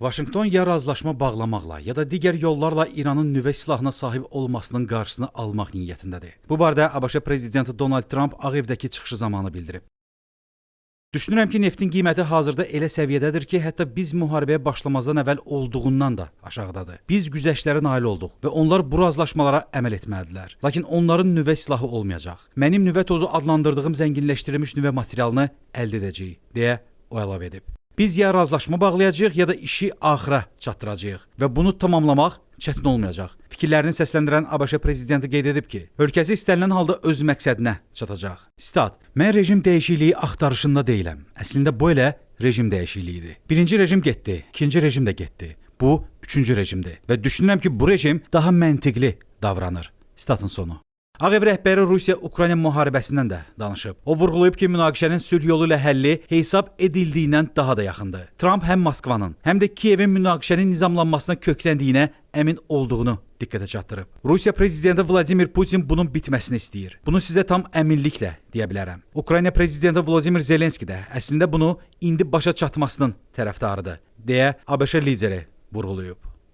Vaşinqton ya razılaşma bağlamaqla, ya da digər yollarla İranın nüvə silahına sahib olmasının qarşısını almaq niyyətindədir. Bu barədə ABŞ prezidenti Donald Trump Ağ Evdəki çıxışı zamanı bildirib. Düşünürəm ki, neftin qiyməti hazırda elə səviyyədədir ki, hətta biz müharibəyə başlamazdan əvvəl olduğundan da aşağıdadır. Biz güzəştlərə nail olduq və onlar bu razılaşmalara əməl etməlidirlər. Lakin onların nüvə silahı olmayacaq. Mənim nüvə tozu adlandırdığım zənginləşdirilmiş nüvə materialını əldə edəcəyik, deyə o əlavə edib. Biz ya razılaşma bağlayacağıq, ya da işi axıra çatdıracağıq və bunu tamamlamaq çətin olmayacaq. Fikirlərini səsləndirən ABŞ prezidenti qeyd edib ki, ölkəsi istənilən halda öz məqsədinə çatacaq. Sitat: "Mən rejim dəyişikliyi axtarışında deyiləm. Əslində bu elə rejim dəyişikliyidir. Birinci rejim getdi, ikinci rejim də getdi. Bu üçüncü rejimdir və düşünürəm ki, bu rejim daha məntiqli davranır." Statın sonu. Ağ Ev rəhbəri Rusiya-Ukrayna müharibəsindən də danışıb. O vurğulayıb ki, münaqişənin sülh yolu ilə həlli hesab edildiyindən daha da yaxındır. Trump həm Moskvanın, həm də Kiyevin münaqişənin nizamlanmasına kökləndiyinə əmin olduğunu diqqətə çatdırıb. Rusiya prezidenti Vladimir Putin bunun bitməsini istəyir. Bunu sizə tam əminliklə deyə bilərəm. Ukrayna prezidenti Volodymyr Zelenski də əslində bunu indi başa çatmasının tərəfdarıdır, deyə ABŞ lideri vurğulayıb.